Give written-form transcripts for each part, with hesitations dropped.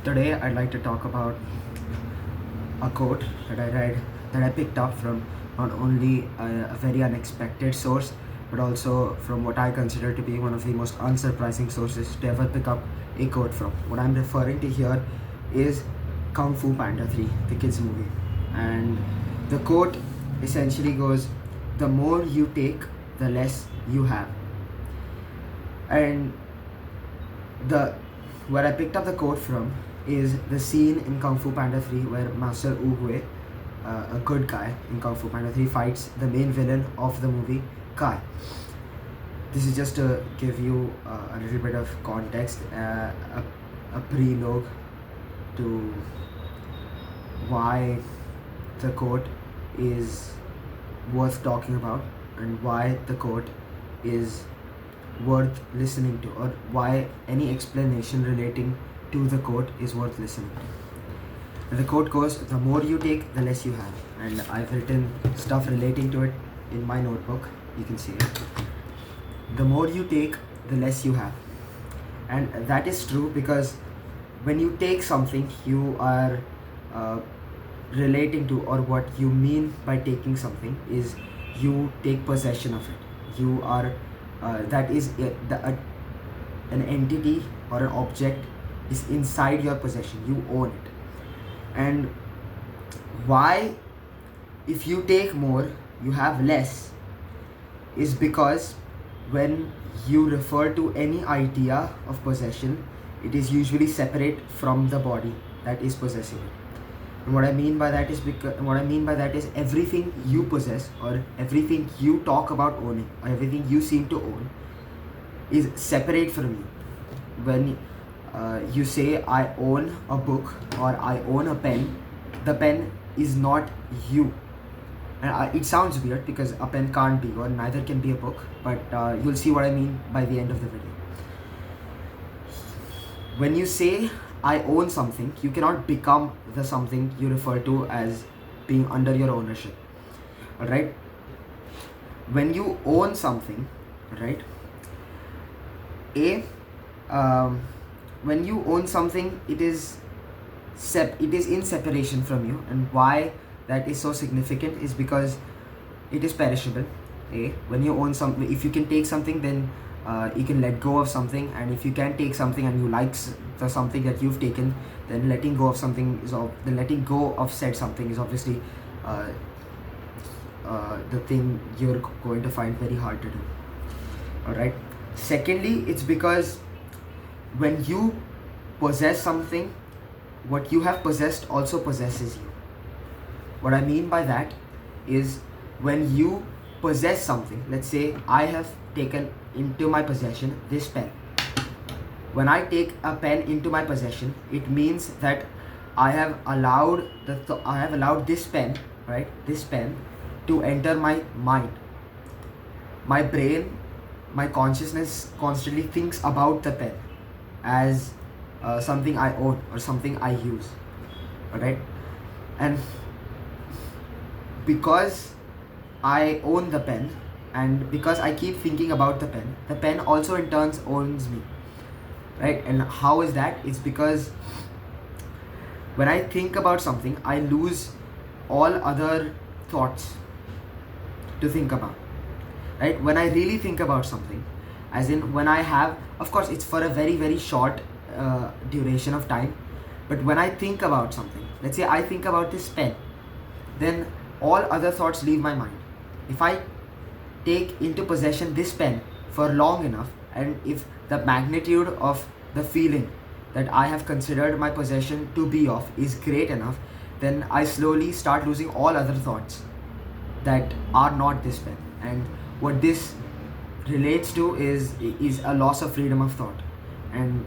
Today I'd like to talk about a quote that I picked up from not only a very unexpected source but also from what I consider to be one of the most unsurprising sources to ever pick up a quote from. What I'm referring to here is Kung Fu Panda 3, the kids movie. And the quote essentially goes, "The more you take, the less you have." And the where I picked up the quote from is the scene in Kung Fu Panda 3 where Master Wu Hui, a good guy in Kung Fu Panda 3, fights the main villain of the movie, Kai. This is just to give you a little bit of context, a prelogue to why the quote is worth talking about and why the quote is worth listening to, or why any explanation relating to the quote is worth listening to. And the quote goes, "The more you take, the less you have." And I've written stuff relating to it in my notebook. You can see it. The more you take, the less you have. And that is true because when you take something, you are relating to, or what you mean by taking something is you take possession of it. You are that is an entity or an object is inside your possession. You own it. And why, if you take more, you have less, is because when you refer to any idea of possession, it is usually separate from the body that is possessing it. And what I mean by that is everything you possess, or everything you talk about owning, or everything you seem to own, is separate from you. When you say I own a book or I own a pen, the pen is not you. And it sounds weird because a pen can't be, or neither can be a book, but you'll see what I mean by the end of the video. When you say I own something, you cannot become the something you refer to as being under your ownership. Alright? When you own something, right? When you own something, it is in separation from you. And why that is so significant is because it is perishable. When you own something, if you can take something, then you can let go of something. And if you can take something and you like the something that you've taken, then letting go of said something is obviously the thing you're going to find very hard to do. Alright. Secondly, it's because when you possess something, what you have possessed also possesses you. What I mean by that is when you possess something, let's say I have taken into my possession this pen. When I take a pen into my possession, it means that I have allowed this pen, right? This pen to enter my mind. My brain, my consciousness constantly thinks about the pen as something I own or something I use. Alright? And because I own the pen, and because I keep thinking about the pen also in turn owns me. Right? And how is that? It's because when I think about something, I lose all other thoughts to think about. Right? When I really think about something, as in when I have, of course it's for a very very short duration of time, but when I think about something, let's say I think about this pen, then all other thoughts leave my mind. If I take into possession this pen for long enough, and if the magnitude of the feeling that I have considered my possession to be of is great enough, then I slowly start losing all other thoughts that are not this pen. And what this relates to is a loss of freedom of thought. And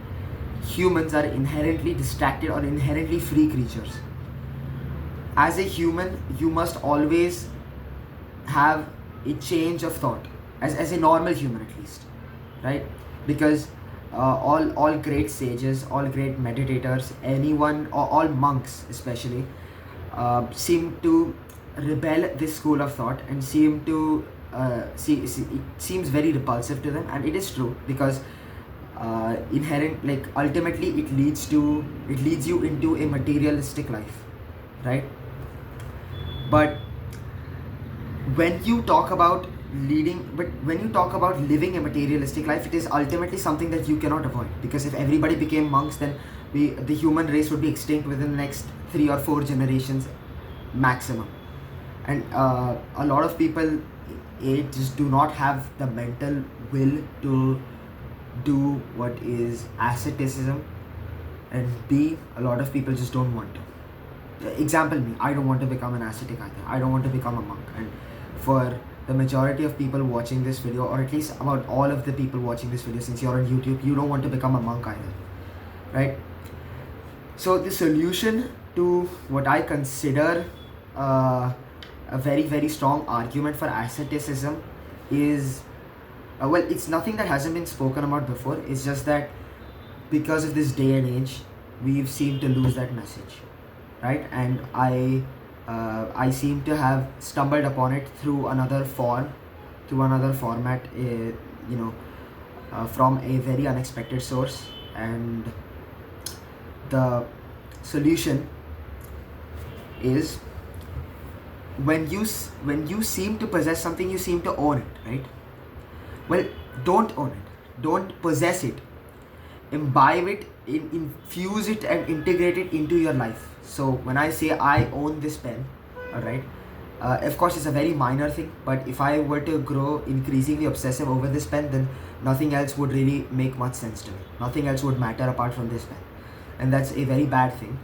humans are inherently distracted or inherently free creatures. As a human, you must always have a change of thought, as a normal human at least, right? Because all great sages, all great meditators, anyone, or all monks especially, seem to rebel this school of thought and seem to it seems very repulsive to them. And it is true, because inherent, like ultimately it leads you into a materialistic life, right? But when you talk about when you talk about living a materialistic life, it is ultimately something that you cannot avoid, because if everybody became monks, then the human race would be extinct within the next 3 or 4 generations maximum. And a lot of people, just do not have the mental will to do what is asceticism, and B, a lot of people just don't want to. Example, me, I don't want to become an ascetic either. I don't want to become a monk. And for the majority of people watching this video, or at least about all of the people watching this video, since you're on YouTube, you don't want to become a monk either, right? So the solution to what I consider a very, very strong argument for asceticism is, well, it's nothing that hasn't been spoken about before. It's just that because of this day and age, we've seemed to lose that message, right? And I seem to have stumbled upon it through another format, from a very unexpected source. And the solution is, when you seem to possess something, you seem to own it, right? Well, don't own it, don't possess it, imbibe it, infuse it and integrate it into your life. So when I say I own this pen, alright, of course it's a very minor thing, but if I were to grow increasingly obsessive over this pen, then nothing else would really make much sense to me. Nothing else would matter apart from this pen. And that's a very bad thing,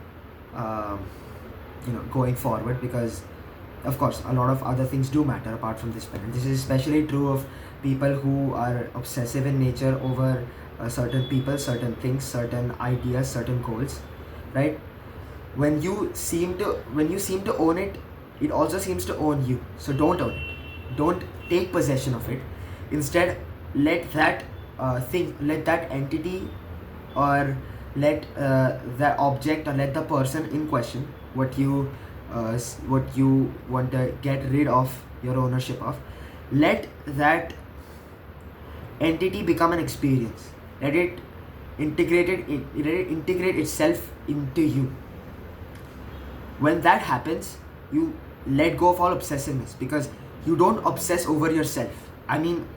going forward, because of course a lot of other things do matter apart from this pen. And this is especially true of people who are obsessive in nature over certain people, certain things, certain ideas, certain goals, right? When you seem to own it, it also seems to own you. So don't own it, don't take possession of it. Instead, let that thing, let that entity, or let the object, or let the person in question, what you want to get rid of your ownership of, let that entity become an experience. Let it integrate itself into you. When that happens, you let go of all obsessiveness, because you don't obsess over yourself. I mean,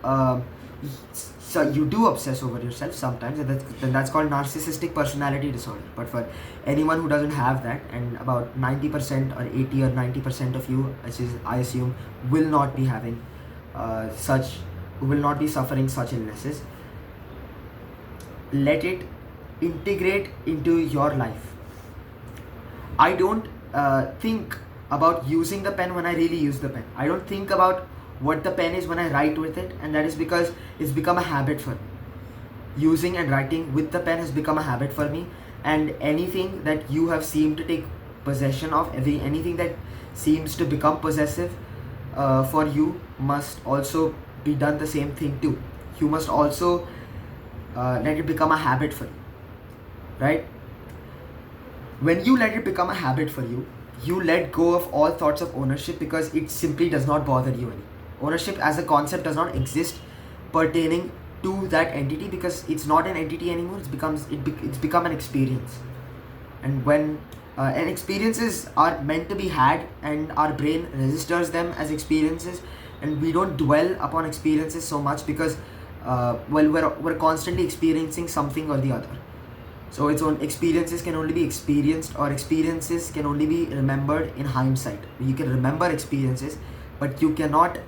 so you do obsess over yourself sometimes, and that's called narcissistic personality disorder. But for anyone who doesn't have that, and about 90% or 80 or 90% of you, which is, I assume, will not be having will not be suffering such illnesses, let it integrate into your life. I don't think about using the pen when I really use the pen. I don't think about what the pen is when I write with it, and that is because it's become a habit for me. Using and writing with the pen has become a habit for me, and anything that you have seemed to take possession of, anything that seems to become possessive for you, must also be done the same thing too. You must also let it become a habit for you, right? When you let it become a habit for you, you let go of all thoughts of ownership, because it simply does not bother you anymore. Ownership as a concept does not exist pertaining to that entity, because it's not an entity anymore. It's become an experience. And when and experiences are meant to be had, and our brain registers them as experiences, and we don't dwell upon experiences so much, because we're constantly experiencing something or the other. So its own experiences can only be experienced, or experiences can only be remembered in hindsight. You can remember experiences, but you cannot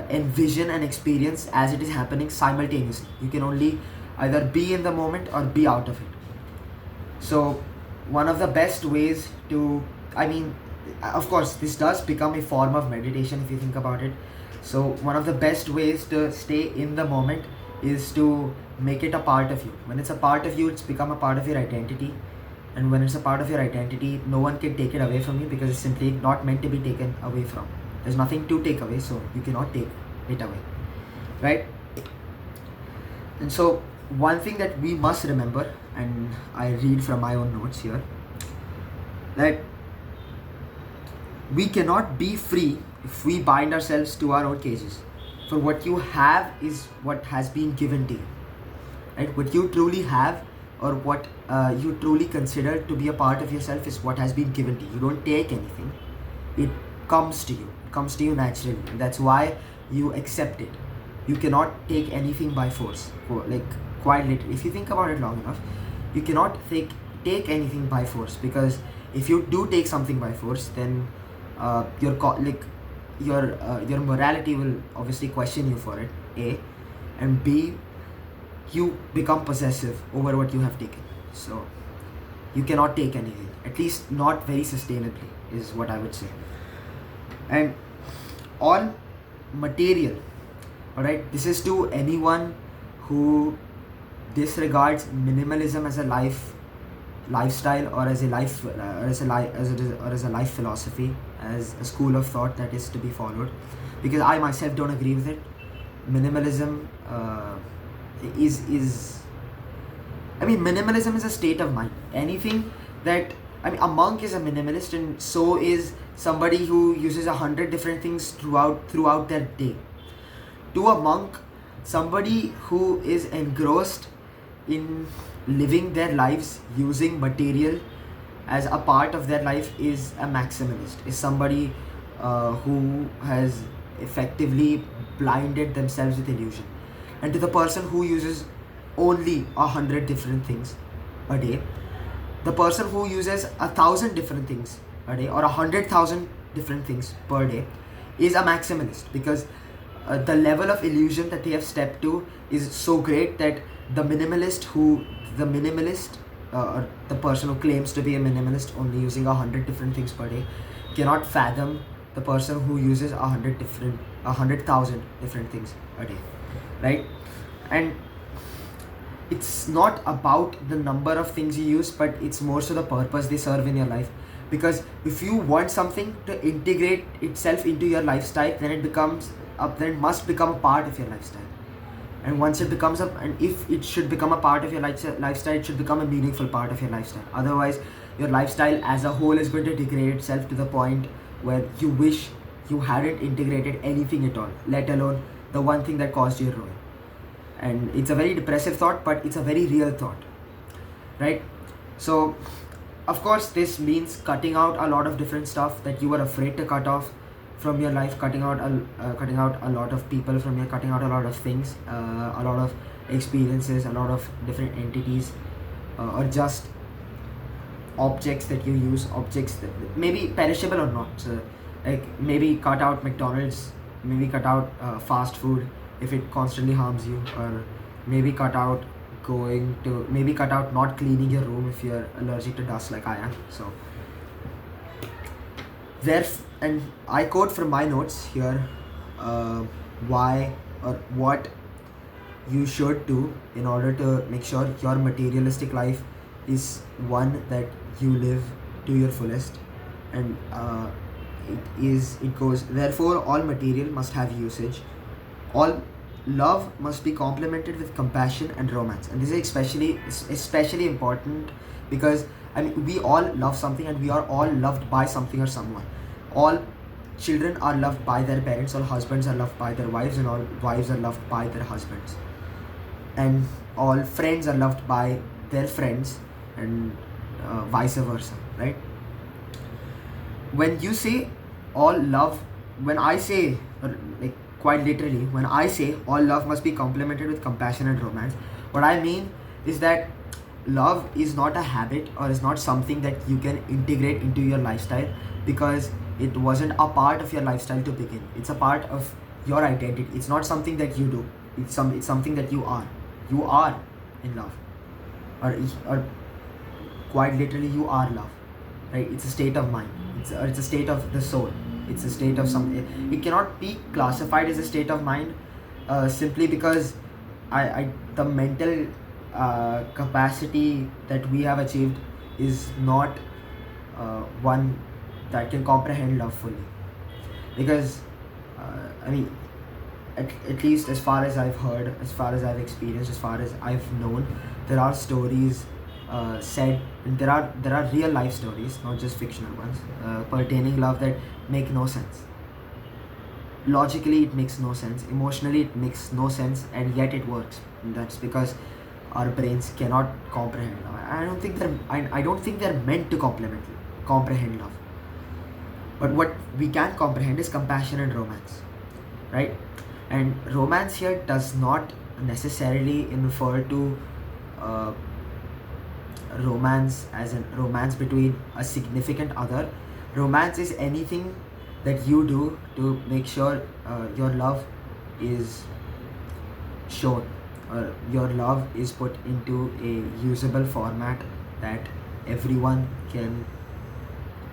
envision an experience as it is happening simultaneously. You can only either be in the moment or be out of it. So one of the best ways to, of course, this does become a form of meditation if you think about it. So one of the best ways to stay in the moment is to make it a part of you. When it's a part of you, it's become a part of your identity. And when it's a part of your identity, no one can take it away from you, because it's simply not meant to be taken away from. There's nothing to take away, so you cannot take it away, right? And so one thing that we must remember, and I read from my own notes here, that we cannot be free if we bind ourselves to our own cages. For what you have is what has been given to you. right? What you truly have, or what you truly consider to be a part of yourself, is what has been given to you. You don't take anything. It comes to you. It comes to you naturally. That's why you accept it. You cannot take anything by force. Like, quite literally, if you think about it long enough, you cannot take anything by force, because if you do take something by force, then your morality will obviously question you for it, A, and B, you become possessive over what you have taken. So you cannot take anything, at least not very sustainably, is what I would say. And all material, all right, this is to anyone who disregards minimalism as a lifestyle, or as a life philosophy, as a school of thought that is to be followed, because I myself don't agree with it. Minimalism minimalism is a state of mind. Anything that, a monk is a minimalist, and so is somebody who uses 100 different things throughout their day. To a monk, somebody who is engrossed in living their lives using material as a part of their life is a maximalist, is somebody who has effectively blinded themselves with illusion. And to the person who uses only 100 different things a day, the person who uses 1,000 different things a day, or 100,000 different things per day, is a maximalist, because the level of illusion that they have stepped to is so great that the minimalist, or the person who claims to be a minimalist only using 100 different things per day, cannot fathom the person who uses 100,000 different things a day, right? And it's not about the number of things you use, but it's more so the purpose they serve in your life. Because if you want something to integrate itself into your lifestyle, then it must become a part of your lifestyle. And once it becomes and if it should become a part of your lifestyle, it should become a meaningful part of your lifestyle. Otherwise, your lifestyle as a whole is going to degrade itself to the point where you wish you hadn't integrated anything at all, let alone the one thing that caused you ruin. And it's a very depressive thought, but it's a very real thought, right? So, of course, this means cutting out a lot of different stuff that you were afraid to cut off from your life, cutting out a lot of people from your, cutting out a lot of things, a lot of experiences, a lot of different entities, or just objects that you use, objects that maybe perishable or not. So, like, maybe cut out McDonald's, maybe cut out fast food if it constantly harms you, or maybe cut out not cleaning your room if you're allergic to dust like I am. So and I quote from my notes here, why or what you should do in order to make sure your materialistic life is one that you live to your fullest. And it goes, therefore all material must have usage, all love must be complemented with compassion and romance. And this is especially important, because we all love something, and we are all loved by something or someone. All children are loved by their parents, all husbands are loved by their wives, and all wives are loved by their husbands, and all friends are loved by their friends, and vice versa, right? When you say all love, when I say, like, quite literally, when I say all love must be complemented with compassion and romance, what I mean is that love is not a habit, or is not something that you can integrate into your lifestyle, because it wasn't a part of your lifestyle to begin. It's a part of your identity. It's not something that you do. It's something that you are. You are in love, or quite literally, you are love, right? It's a state of mind. It's a state of the soul. It's a state of something. It cannot be classified as a state of mind simply because the mental capacity that we have achieved is not one that can comprehend love fully. Because at least as far as I've heard, as far as I've experienced, as far as I've known, there are stories said, and there are real life stories, not just fictional ones, pertaining love that make no sense. Logically, it makes no sense. Emotionally, it makes no sense, and yet it works. And that's because our brains cannot comprehend love. I don't think they're meant to comprehend love. But what we can comprehend is compassion and romance, right? And romance here does not necessarily refer to uh, romance as in romance between a significant other. Romance is anything that you do to make sure your love is shown, or your love is put into a usable format that everyone can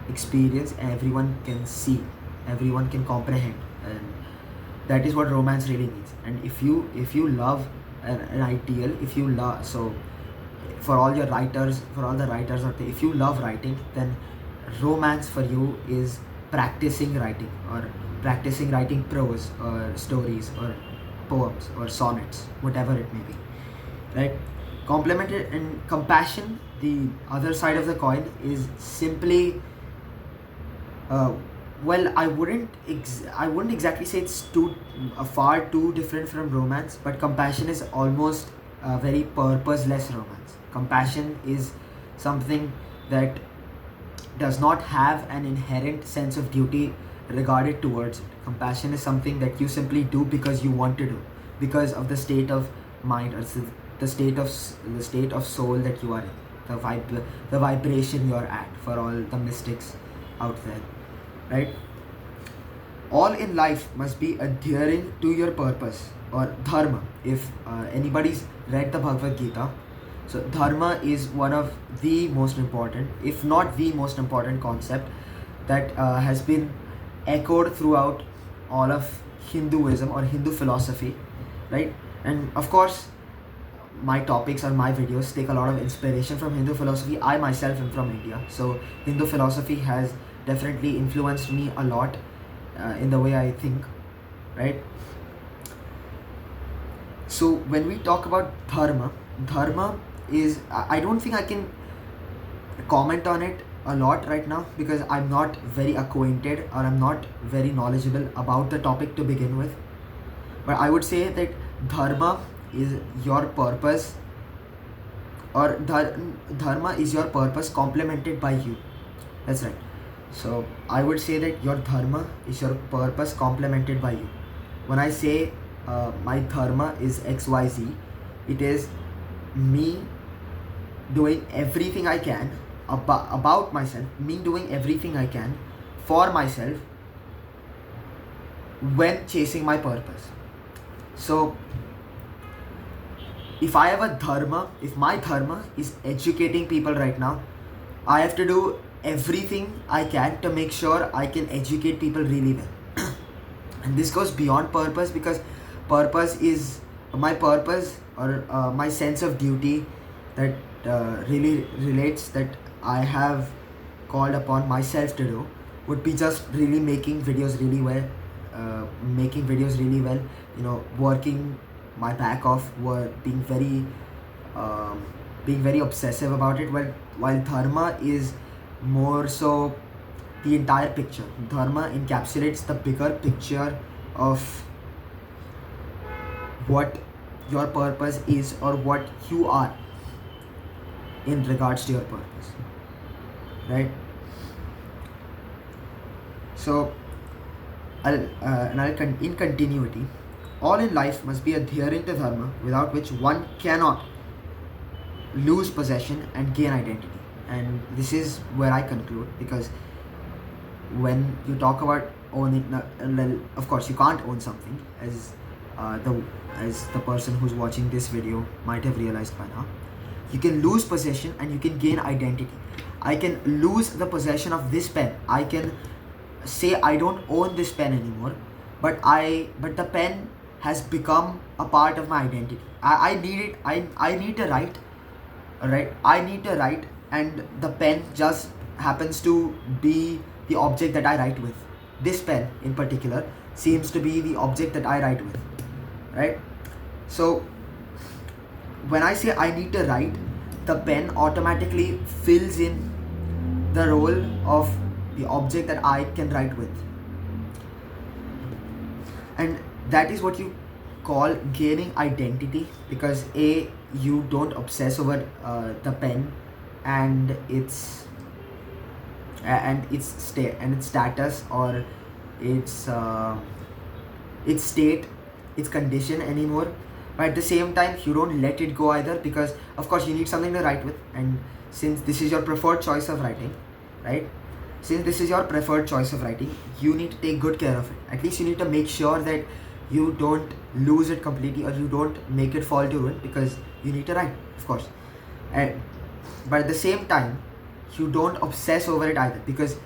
experience, everyone can see, everyone can comprehend. And that is what romance really means. And if you love an ideal, if you love, so for all the writers out there, if you love writing, then romance for you is practicing writing, or practicing writing prose or stories or poems or sonnets, whatever it may be, right? Complemented and compassion, the other side of the coin, is simply uh, well, I wouldn't exactly say it's far too different from romance, but compassion is almost a very purposeless romance. Compassion is something that does not have an inherent sense of duty regarded towards it. Compassion is something that you simply do because you want to do, because of the state of mind, or the state of soul that you are in, the vibration you are at, for all the mystics out there, right? All in life must be adhering to your purpose, or dharma. If anybody's read the Bhagavad Gita, so dharma is one of the most important, if not the most important concept that has been echoed throughout all of Hinduism or Hindu philosophy, right? And of course, my topics or my videos take a lot of inspiration from Hindu philosophy. I myself am from India, so Hindu philosophy has definitely influenced me a lot in the way I think, right? So when we talk about dharma is, I don't think I can comment on it a lot right now, because I'm not very acquainted, or I'm not very knowledgeable about the topic to begin with. But I would say that dharma is your purpose, or dharma is your purpose complemented by you. That's right. So I would say that your dharma is your purpose complemented by you. When I say my dharma is XYZ, it is me doing everything I can about myself, me doing everything I can for myself when chasing my purpose. So if I have a dharma, if my dharma is educating people right now, I have to do everything I can to make sure I can educate people really well. And this goes beyond purpose, because purpose is my purpose, or my sense of duty that really relates, that I have called upon myself to do, would be just really making videos really well, working my back off, being very obsessive about it. While dharma is more so the entire picture. Dharma encapsulates the bigger picture of what your purpose is, or what you are in regards to your purpose, right? So in continuity, all in life must be adhering to dharma, without which one cannot lose possession and gain identity. And this is where I conclude, because when you talk about owning, of course you can't own something, as the person who's watching this video might have realized by now. You can lose possession and you can gain identity. I can lose the possession of this pen. I can say I don't own this pen anymore, but the pen has become a part of my identity. I need it. I need to write. Alright, I need to write, and the pen just happens to be the object that I write with. This pen in particular seems to be the object that I write with, right? So when I say I need to write, the pen automatically fills in the role of the object that I can write with. And that is what you call gaining identity, because you don't obsess over the pen and its status, or its its state, its condition anymore. But at the same time, you don't let it go either, because of course you need something to write with. And since this is your preferred choice of writing, right, since this is your preferred choice of writing, you need to take good care of it. At least you need to make sure that you don't lose it completely, or you don't make it fall to ruin, because you need to write, of course. And but at the same time, you don't obsess over it either, because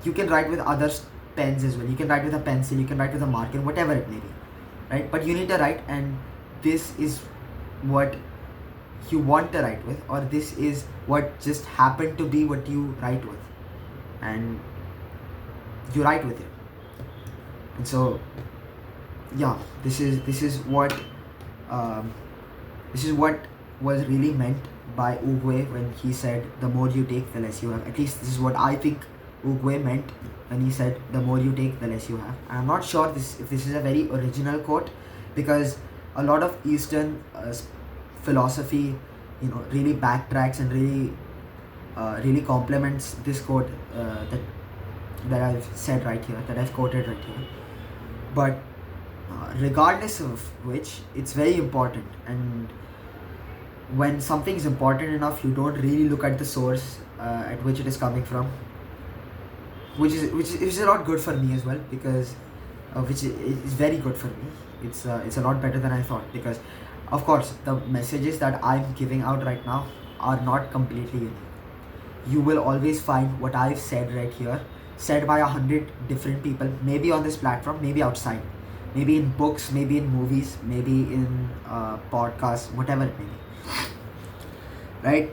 you can write with other pens as well. You can write with a pencil, you can write with a marker, whatever it may be, right? But you need to write, and this is what you want to write with, or this is what just happened to be what you write with, and you write with it. And so yeah, this is what was really meant by Uguay when he said, the more you take, the less you have. At least this is what I think Uguay meant when he said, the more you take, the less you have. And I'm not sure if this is a very original quote, because a lot of Eastern philosophy, really backtracks and really complements this quote that I've said right here, that I've quoted right here. But regardless of which, it's very important. And when something is important enough, you don't really look at the source at which it is coming from, which is a lot good for me as well, because which is very good for me. It's a lot better than I thought, because of course the messages that I'm giving out right now are not completely unique. You will always find what I've said right here said by 100 different people, maybe on this platform, maybe outside, maybe in books, maybe in movies, maybe in podcasts, whatever it may be, right?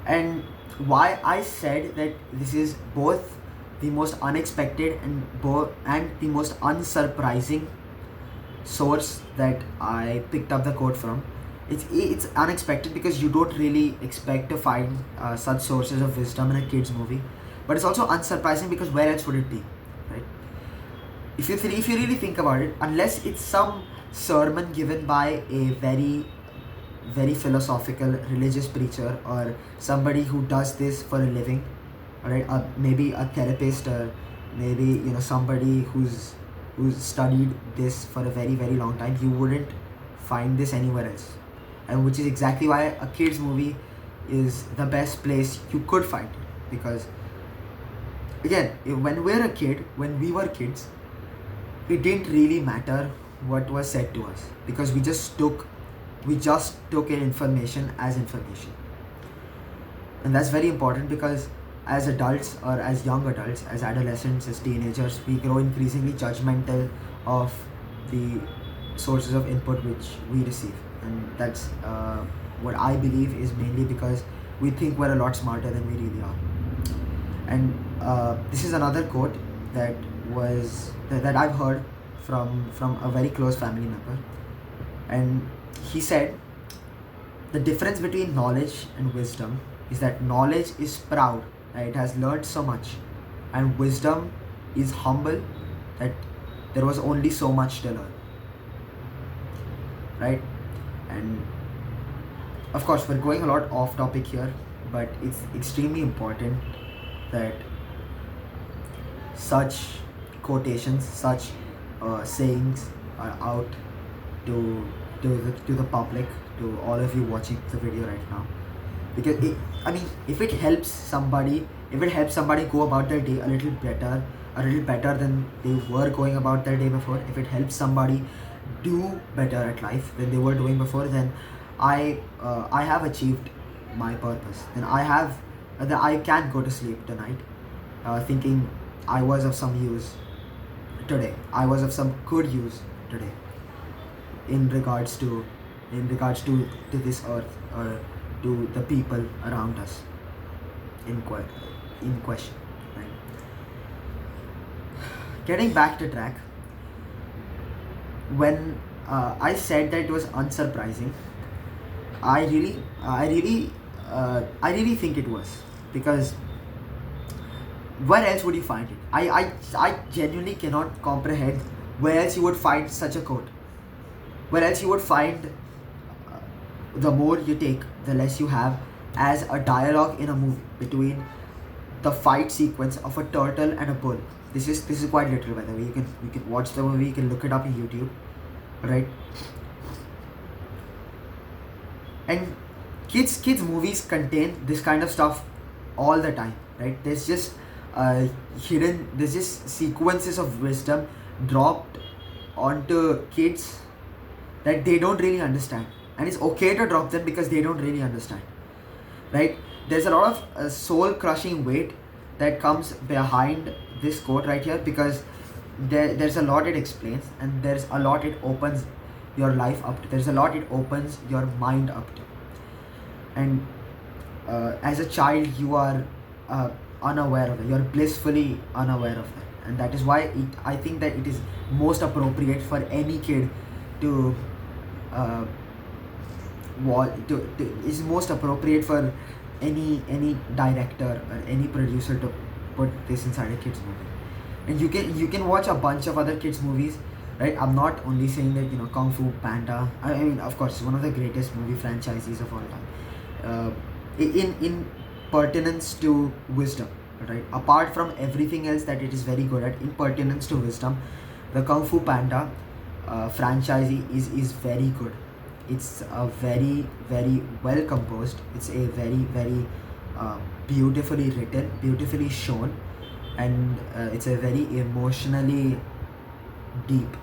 And why I said that this is both the most unexpected and the most unsurprising source that I picked up the quote from. It's unexpected because you don't really expect to find such sources of wisdom in a kids movie, but it's also unsurprising because where else would it be, right? If you really think about it, unless it's some sermon given by a very very philosophical religious preacher, or somebody who does this for a living, right? Maybe a therapist, or maybe somebody who's studied this for a very very long time, you wouldn't find this anywhere else. And which is exactly why a kids movie is the best place you could find it, because again, when we were kids, it didn't really matter what was said to us, because we just took in information as information. And that's very important, because as adults, or as young adults, as adolescents, as teenagers, we grow increasingly judgmental of the sources of input which we receive. And that's what I believe is mainly because we think we're a lot smarter than we really are. And this is another quote that I've heard from a very close family member. And he said, the difference between knowledge and wisdom is that knowledge is proud that it has learned so much, and wisdom is humble that there was only so much to learn, right? And of course, we're going a lot off topic here, but it's extremely important that such quotations, such sayings are out to the public, to all of you watching the video right now. Because if it helps somebody go about their day a little better than they were going about their day before, if it helps somebody do better at life than they were doing before, then I have achieved my purpose. Then I can go to sleep tonight thinking I was of some use today. I was of some good use today in regards to this earth, or to the people around us in question, right? Getting back to track, when I said that it was unsurprising, I really think it was, because where else would you find it? I genuinely cannot comprehend where else you would find such a quote, where else you would find the more you take, the less you have as a dialogue in a movie between the fight sequence of a turtle and a bull. This is quite literal, by the way. You can watch the movie, you can look it up on YouTube, right? And kids movies contain this kind of stuff all the time, right? There's just sequences of wisdom dropped onto kids that they don't really understand, and it's okay to drop them because they don't really understand, right? There's a lot of soul crushing weight that comes behind this quote right here, because there's a lot it explains, and there's a lot it opens your life up to. There's a lot it opens your mind up to. And as a child, you are unaware of it. You're blissfully unaware of that, and that is why I think that it is most appropriate for any kid to uh, is most appropriate for any director or any producer to put this inside a kids movie. And you can watch a bunch of other kids movies, right? I'm not only saying that, Kung Fu Panda, I mean, of course, it's one of the greatest movie franchises of all time, in pertinence to wisdom, right? Apart from everything else that it is very good at, in pertinence to wisdom, the Kung Fu Panda franchise is very good. It's a very, very well composed. It's a very, very beautifully written, beautifully shown, and it's a very emotionally deep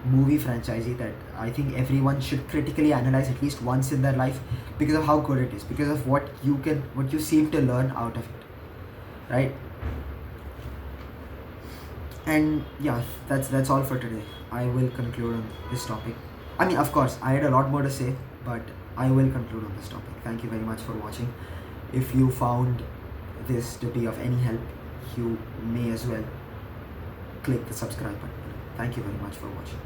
movie franchise that I think everyone should critically analyze at least once in their life, because of how good it is, because of what you seem to learn out of it, right? And yeah, that's all for today. I will conclude on this topic. I mean, of course, I had a lot more to say, but I will conclude on this topic. Thank you very much for watching. If you found this to be of any help, you may as well click the subscribe button. Thank you very much for watching.